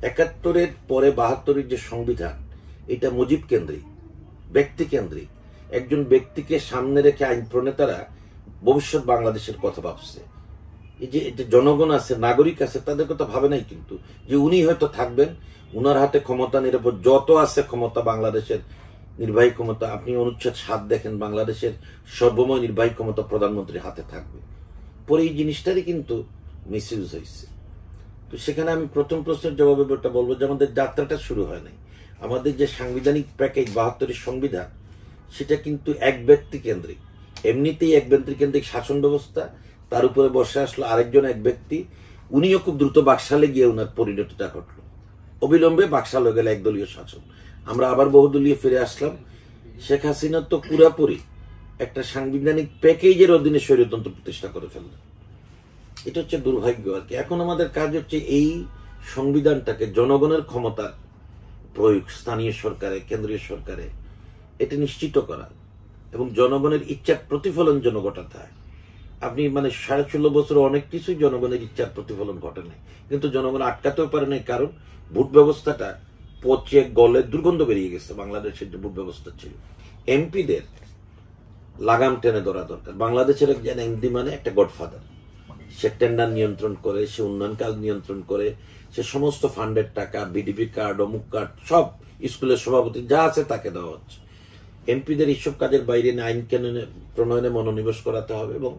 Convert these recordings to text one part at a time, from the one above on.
71-এর পরে 72-এর যে সংবিধান, এটা মুজিব কেন্দ্রিক, ব্যক্তি কেন্দ্রিক। একজন ব্যক্তিকে সামনে রেখে আইন প্রণেতারা ভবিষ্যৎ বাংলাদেশের কথা ভাবছে। এই যে জনগণ আছে, নাগরিক আছে, তাদের কথা ভাবে নাই কিন্তু যে উনি হয়তো থাকবেন, উনার হাতে ক্ষমতা নিরাপদ যত আছে ক্ষমতা, বাংলাদেশের নির্বাহী ক্ষমতা। আপনি অনুচ্ছেদ 7 দেখেন, বাংলাদেশের সর্বময় নির্বাহী ক্ষমতা প্রধানমন্ত্রীর হাতে থাকবে। পরে এই জিনিসটারই কিন্তু মিসইউজ হয়েছে। তো সেখানে আমি প্রথম প্রশ্নের জবাবে ওটা বলবো যে আমাদের যাত্রাটা শুরু হয় নাই। আমাদের যে সাংবিধানিক প্যাকেজ 72-এর সংবিধান, সেটা কিন্তু এক ব্যক্তি কেন্দ্রিক। এমনিতেই এক ব্যক্তি কেন্দ্রিক শাসন ব্যবস্থা, তার উপরে বসে আসলো আরেকজন এক ব্যক্তি, উনিও খুব দ্রুত বাকশালে গিয়ে উনার পরিণতিটা ঘটল। অবিলম্বে বাকশাল হয়ে গেল একদলীয় শাসন। আমরা আবার বহুদলীয় ফিরে আসলাম। শেখ হাসিনা তো পুরাপুরি একটা সাংবিধানিক প্যাকেজের অধীনে স্বৈরতন্ত্র প্রতিষ্ঠা করে ফেললেন। এটা হচ্ছে দুর্ভাগ্য আর কি। এখন আমাদের কাজ হচ্ছে এই সংবিধানটাকে জনগণের ক্ষমতা প্রয়োগ, স্থানীয় সরকারে, কেন্দ্রীয় সরকারে, এটা নিশ্চিত করা এবং জনগণের ইচ্ছার প্রতিফলন যেন ঘটাতে হয়। আপনি 16.5 বছর অনেক কিছুই জনগণের ইচ্ছার প্রতিফলন ঘটে নাই, কিন্তু জনগণ আটকাতেও পারে নাই, কারণ ভোট ব্যবস্থাটা পচে গলে দুর্গন্ধ বেরিয়ে গেছে। বাংলাদেশের যে ভোট ব্যবস্থা ছিল, এমপিদের লাগাম টেনে ধরা দরকার। বাংলাদেশের একজন এমপি মানে একটা গডফাদার। সে টেন্ডার নিয়ন্ত্রণ করে, সে উন্নয়ন কাজ নিয়ন্ত্রণ করে, সে সমস্ত ফান্ডের টাকা, বিডিপি কার্ড, অমুক কার্ড, সব স্কুলের সভাপতি যা আছে তাকে দেওয়া হচ্ছে। এমপিদের এইসব কাজের বাইরে আইন কানুনে প্রণয়নে মনোনিবেশ করাতে হবে এবং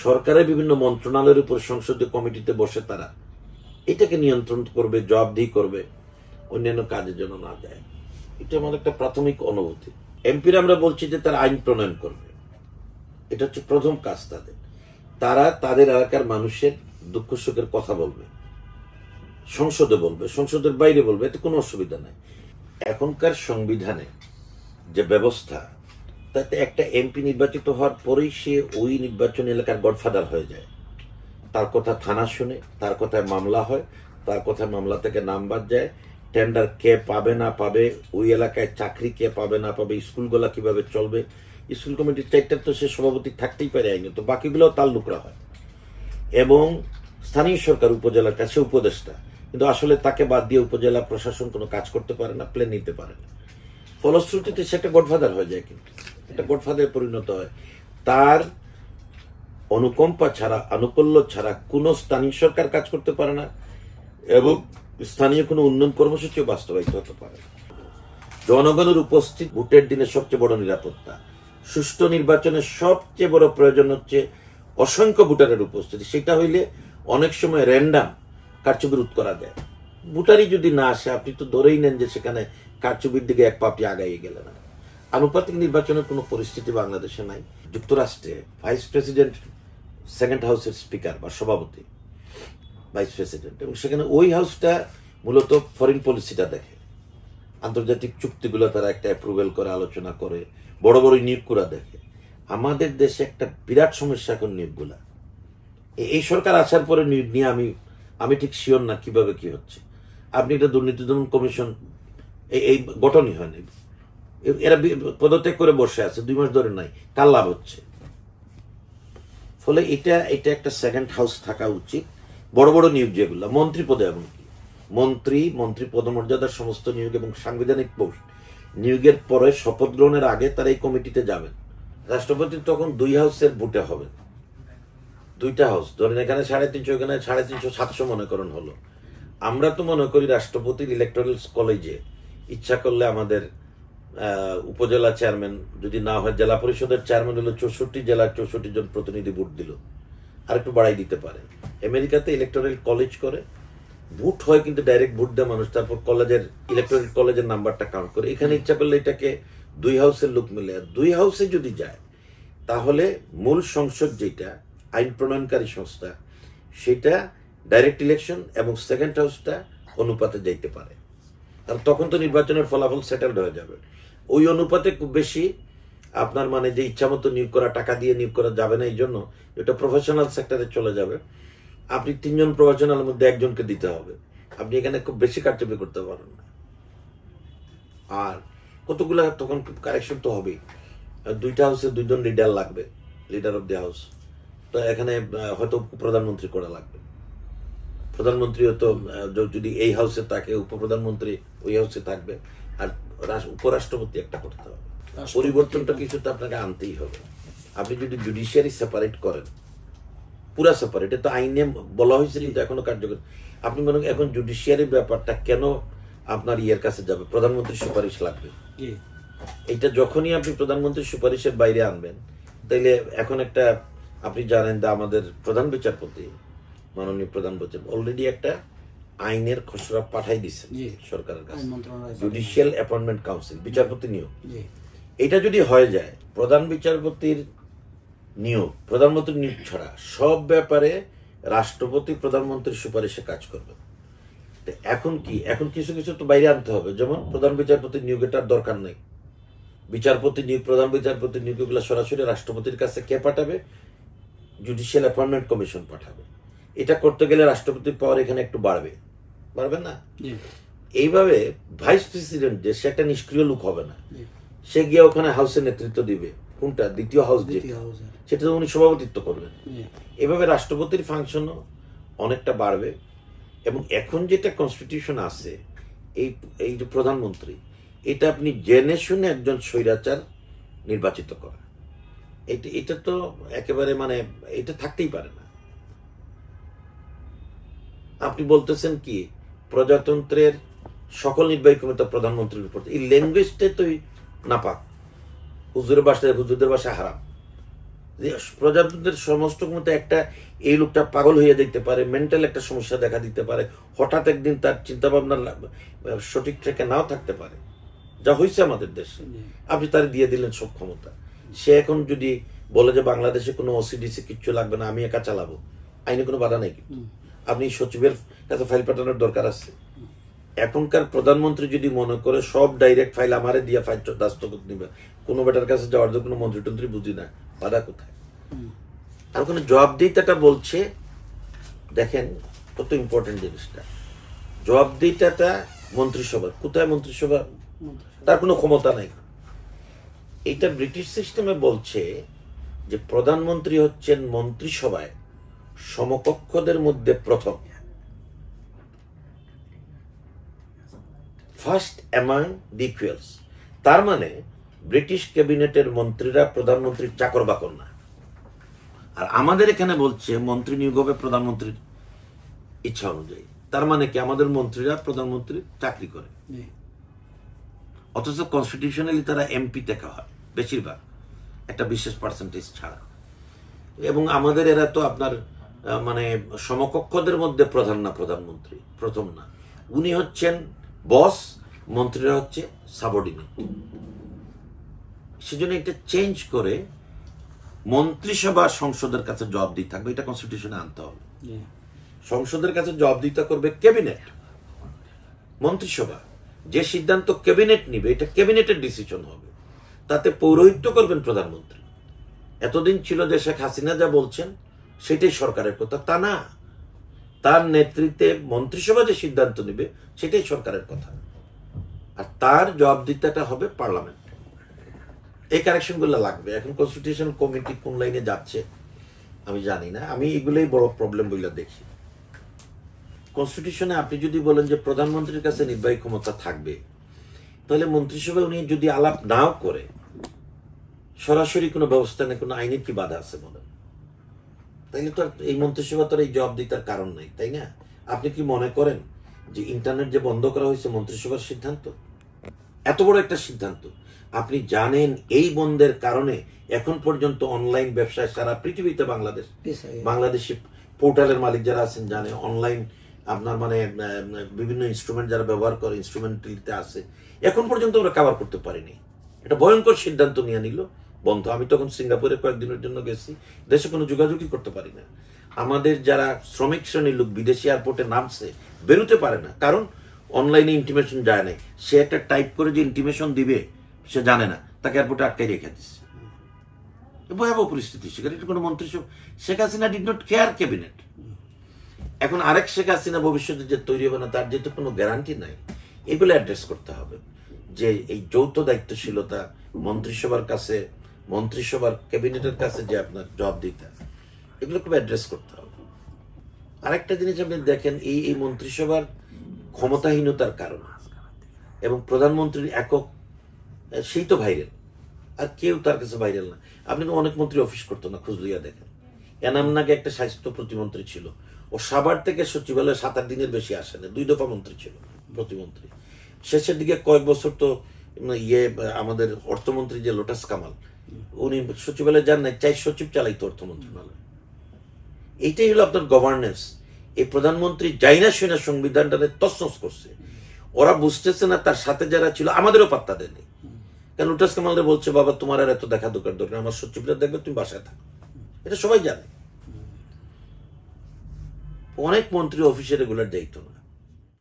সরকারের বিভিন্ন মন্ত্রণালয়ের উপর সংসদীয় কমিটিতে বসে তারা এটাকে নিয়ন্ত্রণ করবে, জবাবদিহি করবে, অন্যান্য কাজের জন্য না যায়। এটা আমার একটা প্রাথমিক অনুভূতি। এমপিরা আমরা বলছি যে তারা আইন প্রণয়ন করবে, এটা হচ্ছে প্রথম কাজ তাদের। তারা তাদের এলাকার মানুষের দুঃখ সুখের কথা বলবে, সংসদে বলবে, সংসদের বাইরে বলবে, এতে কোনো অসুবিধা নাই। এখনকার সংবিধানে যে ব্যবস্থা, তাতে একটা এমপি নির্বাচিত হওয়ার পরেই সে ওই নির্বাচনী এলাকার গডফাদার হয়ে যায়। তার কথা থানা শুনে, তার কথায় মামলা হয়, তার কথায় মামলা থেকে নাম বাদ যায়, টেন্ডার কে পাবে না পাবে, ওই এলাকায় চাকরি কে পাবে না পাবে, স্কুলগুলা কিভাবে চলবে, স্কুল কমিটির 4টার তো সে সভাপতি থাকতেই পারে আইনে, তো বাকিগুলো তার লুকরা হয়। এবং স্থানীয় সরকার উপজেলার কাছে উপদেষ্টা, কিন্তু আসলে তাকে বাদ দিয়ে উপজেলা প্রশাসন কোনো কাজ করতে পারে না, প্ল্যান নিতে পারে না। ফলশ্রুতিতে সে একটা গডফাদার হয়ে যায়, কিন্তু একটা গডফাদারে পরিণত হয়। তার অনুকম্পা ছাড়া, আনুকূল্য ছাড়া কোনো স্থানীয় সরকার কাজ করতে পারে না এবং স্থানীয় কোনো উন্নয়ন কর্মসূচিও বাস্তবায়িত হতে পারে না। জনগণের উপস্থিত ভোটের দিনে সবচেয়ে বড় নিরাপত্তা। সুষ্ঠু নির্বাচনের সবচেয়ে বড় প্রয়োজন হচ্ছে অসংখ্য ভোটারের উপস্থিতি। সেটা হইলে অনেক সময় র্যান্ডাম কারচুপি রোধ করা যায়। ভোটারই যদি না আসে, আপনি তো ধরেই নেন যে সেখানে কারচুপির দিকে এক পাপটি আগাইয়ে গেলে না। আনুপাতিক নির্বাচনের কোনো পরিস্থিতি বাংলাদেশে নাই। যুক্তরাষ্ট্রে ভাইস প্রেসিডেন্ট সেকেন্ড হাউসের স্পিকার বা সভাপতি, ভাইস প্রেসিডেন্ট, এবং সেখানে ওই হাউসটা মূলত ফরেন পলিসিটা দেখে, আন্তর্জাতিক চুক্তিগুলো তারা একটা অ্যাপ্রুভেল করে, আলোচনা করে, বড় বড় নিয়োগ করা দেখে। আমাদের দেশে একটা বিরাট সমস্যা এখন নিয়োগগুলা। এই সরকার আসার পরে নিয়োগ নিয়ে আমি ঠিক শিওর না কিভাবে কি হচ্ছে। আপনি এটা দুর্নীতি দমন কমিশন এই গঠনই হয়নি, এরা পদত্যাগ করে বসে আছে 2 মাস ধরে, নাই, কার লাভ হচ্ছে? ফলে এটা একটা সেকেন্ড হাউস থাকা উচিত। বড় বড় নিয়োগ যেগুলো, মন্ত্রী পদে, এমনকি মন্ত্রী পদমর্যাদার সমস্ত নিয়োগ এবং সাংবিধানিক পোস্ট নিয়োগের পরে শপথ গ্রহণের আগে তারা এই কমিটিতে যাবেন। রাষ্ট্রপতি তখন 2 হাউসের ভোটে হবে, 2টা হাউস ধরেন, এখানে 350, এখানে 350, 700 মনে করেন হলো। আমরা তো মনে করি রাষ্ট্রপতির ইলেকটোরাল কলেজে ইচ্ছা করলে আমাদের উপজেলা চেয়ারম্যান, যদি না হয় জেলা পরিষদের চেয়ারম্যান হলো 64 জেলার 64 জন প্রতিনিধি ভোট দিল, আর একটু বাড়াই দিতে পারে। আমেরিকাতে ইলেকটোরাল কলেজ করে, ভোট হয় কিন্তু ডাইরেক্ট ভোট দেয় মানুষ, তারপর ইলেকটোরাল কলেজের নাম্বারটা কাউন্ট করে। এখানে ইচ্ছা করলে এটাকে 2 হাউসের লোক মিলে, 2 হাউসে যদি যায় তাহলে মূল সংসদ যেটা আইন প্রণয়নকারী সংস্থা, সেটা ডাইরেক্ট ইলেকশন এবং সেকেন্ড হাউসটা অনুপাতে যাইতে পারে। আর তখন তো নির্বাচনের ফলাফল সেটেলড হয়ে যাবে। ওই অনুপাতে খুব বেশি আপনার যে ইচ্ছা মতো নিয়োগ করা, টাকা দিয়ে নিয়োগ করা যাবে না। এই জন্য এটা প্রফেশনাল সেক্টরে চলে যাবে। আপনি 3 জন প্রফেশনালের মধ্যে একজনকে দিতে হবে। আপনি এখানে খুব বেশি কারচুপি করতে পারেন না। আর কতগুলো তখন কারেকশন তো হবেই। 2টা হাউসে 2 জন লিডার লাগবে, লিডার অফ দি হাউস। তো এখানে হয়তো প্রধানমন্ত্রী করা লাগবে। প্রধানমন্ত্রীও তো যদি এই হাউসে থাকে, উপপ্রধানমন্ত্রী ওই হাউসে থাকবে, আর উপরাষ্ট্রপতি একটা করতে হবে। পরিবর্তনটা কিছু তো আপনাকে আনতেই হবে। আপনি যদি জুডিশিয়ারি সেপারেট করেন, পুরা সেপারেট, এটা তো আইনে বলা হয়েছে কিন্তু এখনো কার্যকর। আপনি মনে করেন এখন জুডিশিয়ারি ব্যাপারটা কেন আপনার ইয়ের কাছে যাবে, প্রধানমন্ত্রীর সুপারিশ লাগবে। এইটা যখনই আপনি প্রধানমন্ত্রীর সুপারিশের বাইরে আনবেন, তাইলে এখন একটা আপনি জানেন যে আমাদের প্রধান বিচারপতি, মাননীয় প্রধান বিচারপতি অলরেডি একটা আইনের খসড়া পাঠাই দিচ্ছে সরকারের কাছে, জুডিশিয়াল অ্যাপয়েন্টমেন্ট কাউন্সিল, বিচারপতি নিয়োগ। এটা যদি হয়ে যায়, প্রধান বিচারপতির নিয়োগ, প্রধানমন্ত্রীর নিয়োগ ছাড়া সব ব্যাপারে রাষ্ট্রপতি প্রধানমন্ত্রীর সুপারিশে কাজ করবে। এখন কি, এখন কিছু কিছু তো বাইরে আনতে হবে, যেমন প্রধান বিচারপতি নিয়োগেটার দরকার নেই। বিচারপতি নিয়োগ, প্রধান বিচারপতি নিয়োগগুলো সরাসরি রাষ্ট্রপতির কাছে কে পাঠাবে? জুডিশিয়াল অ্যাপয়েন্টমেন্ট কমিশন পাঠাবে। এটা করতে গেলে রাষ্ট্রপতির পাওয়ার এখানে একটু বাড়বে না? এইভাবে ভাইস প্রেসিডেন্ট যে, সে একটা নিষ্ক্রিয় লোক হবে না, সে গিয়ে ওখানে হাউসের নেতৃত্ব দিবে। কোনটা? দ্বিতীয় হাউস, সেটা উনি সভাপতিত্ব করবেন। এভাবে রাষ্ট্রপতির ফাংশনও অনেকটা বাড়বে। এবং এখন যেটা কনস্টিটিউশন আছে, এই যে প্রধানমন্ত্রী, এটা আপনি জেনে শুনে একজন স্বৈরাচার নির্বাচিত করা, এটা তো একেবারে মানে এটা থাকতেই পারে না। আপনি বলতেছেন কি প্রজাতন্ত্রের সকল নির্বাহী ক্ষমতা প্রধানমন্ত্রীর উপর, এই ল্যাঙ্গুয়েজটা তো নাপাক, হুজুরদের বাসায় হারাম। প্রজাতন্ত্রের সমস্ত ক্ষমতা একটা, এই লোকটা পাগল হয়ে যেতে পারে, মেন্টাল একটা সমস্যা দেখা দিতে পারে, হঠাৎ একদিন তার চিন্তা ভাবনা সঠিক ট্র্যাকে নাও থাকতে পারে, যা হয়েছে আমাদের দেশে। আপনি তার দিয়ে দিলেন সব ক্ষমতা। সে এখন যদি বলে যে বাংলাদেশে কোনো ওসিডিসি কিচ্ছু লাগবে না, আমি একা চালাবো, আইনে কোনো বাধা নেই। আপনি সচিবের কাছে ফাইল পাঠানোর দরকার আছে? এখনকার প্রধানমন্ত্রী যদি মনে করে সব ডাইরেক্ট ফাইল আমারে দিয়া ফাইল দাস্তখত নিবে, কোনো বেটার কাছে যাওয়ার জন্য কোনো মন্ত্রী টন্ত্রী বুঝি না, বাধা কোথায়? আর ওখানে জবাবদিহিতাটা বলছে, দেখেন কত ইম্পর্টেন্ট জিনিসটা, জবাবদিহিতাটা মন্ত্রিসভা। কোথায় মন্ত্রিসভা? তার কোনো ক্ষমতা নাই। এটা ব্রিটিশ সিস্টেমে বলছে যে প্রধানমন্ত্রী হচ্ছেন মন্ত্রিসভায় সমকক্ষদের মধ্যে প্রথম, ফার্স্ট অ্যামাং দি ইকুয়ালস। তার মানে ব্রিটিশ ক্যাবিনেটের মন্ত্রীরা প্রধানমন্ত্রীর চাকর বাকর না। আর আমাদের এখানে বলছে মন্ত্রী নিয়োগ হবে প্রধানমন্ত্রীর ইচ্ছা অনুযায়ী। তার মানে কি আমাদের মন্ত্রীরা প্রধানমন্ত্রীর চাকরি করে, অথচ কনস্টিটিউশনালি তারা এমপি দেখা হয় বেশিরভাগ, একটা বিশেষ পার্সেন্টেজ ছাড়া। এবং আমাদের এরা তো আপনার মানে সমকক্ষদের মধ্যে প্রধান না, প্রধানমন্ত্রী প্রথম না, উনি হচ্ছেন বস, মন্ত্রীরা হচ্ছে সাবঅর্ডিনেট। সেজন্য এটা চেঞ্জ করে মন্ত্রিসভা সংসদের কাছে জবাবদিহি থাকবে, এটা কনস্টিটিউশনে আনতে হবে। সংসদের কাছে জবাবদিহিতা করবে ক্যাবিনেট, মন্ত্রিসভা যে সিদ্ধান্ত ক্যাবিনেট নিবে এটা ক্যাবিনেটের ডিসিশন হবে, তাতে পৌরোহিত্য করবেন প্রধানমন্ত্রী। এতদিন ছিল যে শেখ হাসিনা যা বলছেন সেটাই সরকারের কথা, তা না, তার নেতৃত্বে মন্ত্রিসভা যে সিদ্ধান্ত নিবে সেটাই সরকারের কথা, আর তার জবাবদিহিতাটা হবে পার্লামেন্ট। এই কারেকশন গুলো লাগবে। এখন কনস্টিটিউশন কমিটি কোন লাইনে যাচ্ছে আমি জানি না, আমি এগুলোই বড় প্রবলেম বলে দেখি। কনস্টিটিউশনে আপনি যদি বলেন যে প্রধানমন্ত্রীর কাছে নির্বাহী ক্ষমতা থাকবে, তাহলে মন্ত্রিসভায় উনি যদি আলাপ নাও করে সরাসরি কোনো ব্যবস্থা নেই, কোনো আইনের কি বাধা আছে বলেন? তাইলে তো এই মন্ত্রিসভা তো এই জবাবদিহিতার কারণ নাই, তাই না? আপনি কি মনে করেন যে ইন্টারনেট যে বন্ধ করা হয়েছে মন্ত্রিসভার সিদ্ধান্ত? এত বড় একটা সিদ্ধান্ত। আপনি জানেন এই বন্ধের কারণে এখন পর্যন্ত অনলাইন ব্যবসায় সারা পৃথিবীতে বাংলাদেশি পোর্টালের মালিক যারা আছেন জানে, অনলাইন আপনার মানে বিভিন্ন ইনস্ট্রুমেন্ট যারা ব্যবহার করে, ইনস্ট্রুমেন্টালিতে আছে, এখন পর্যন্ত আমরা কভার করতে পারিনি। এটা ভয়ঙ্কর সিদ্ধান্ত নিয়ে নিল বন্ধ। আমি তখন সিঙ্গাপুরে কয়েকদিনের জন্য গেছি, দেশে কোনো যোগাযোগই করতে পারি না। আমাদের যারা শ্রমিক শ্রেণীর লোক বিদেশি এয়ারপোর্টে নামছে, বেরোতে পারে না, কারণ অনলাইনে ইন্টিমেশন যায় নাই। সে একটা টাইপ করে যে ইন্টিমেশন দিবে সে জানে না, তাকে এয়ারপোর্টে আটকাই রেখে দিচ্ছে। ভয়াবহ পরিস্থিতি। সেখানে কোনো মন্ত্রিসভা, Sheikh Hasina did not care cabinet. এখন আরেক শেখ হাসিনা ভবিষ্যতে যে তৈরি হবে না তার যেহেতু কোনো গ্যারান্টি নাই, এগুলো অ্যাড্রেস করতে হবে। যে এই যৌথ দায়িত্বশীলতা মন্ত্রিসভার কাছে, মন্ত্রিসভার ক্যাবিনেটের কাছে যে আপনার জবাবদিহিতা, এগুলো খুব অ্যাড্রেস করতে হবে। আরেকটা জিনিস আপনি দেখেন, এই মন্ত্রিসভার ক্ষমতাহীনতার কারণে এবং প্রধানমন্ত্রীর একক, সেই তো ভাইরাল, আর কেউ তার কাছে ভাইরাল না। আপনি তো অনেক মন্ত্রী অফিস করতো না, খুঁজলিয়া দেখেন। এনাম নাগে একটা স্বাস্থ্য প্রতিমন্ত্রী ছিল, ও সাভার থেকে সচিবালয়ে 7-8 দিনের বেশি আসে না, 2 দফা মন্ত্রী ছিল প্রতিমন্ত্রী। শেষের দিকে কয়েক বছর তো আমাদের অর্থমন্ত্রী যে লোটাস কামাল, উনি সচিবালয়ে যান নাই, 4 সচিব চালাইতো অর্থ মন্ত্রণালয়। এইটাই হলো আপনার গভর্নেন্স। এই প্রধানমন্ত্রী যাইনা শুনা সংবিধানটাকে তছনছ করছে। ওরা বুঝতেছে না, তার সাথে যারা ছিল আমাদেরও পাত্তা দেয়নি। কারণ লুটাস কামালরা বলছে, বাবা তোমার আর এত দেখা দরকার, আমার সচিবরা দেখবে, তুমি বাসায় থাকো। এটা সবাই জানে। অনেক মন্ত্রী অফিসে রেগুলার যাইতো না।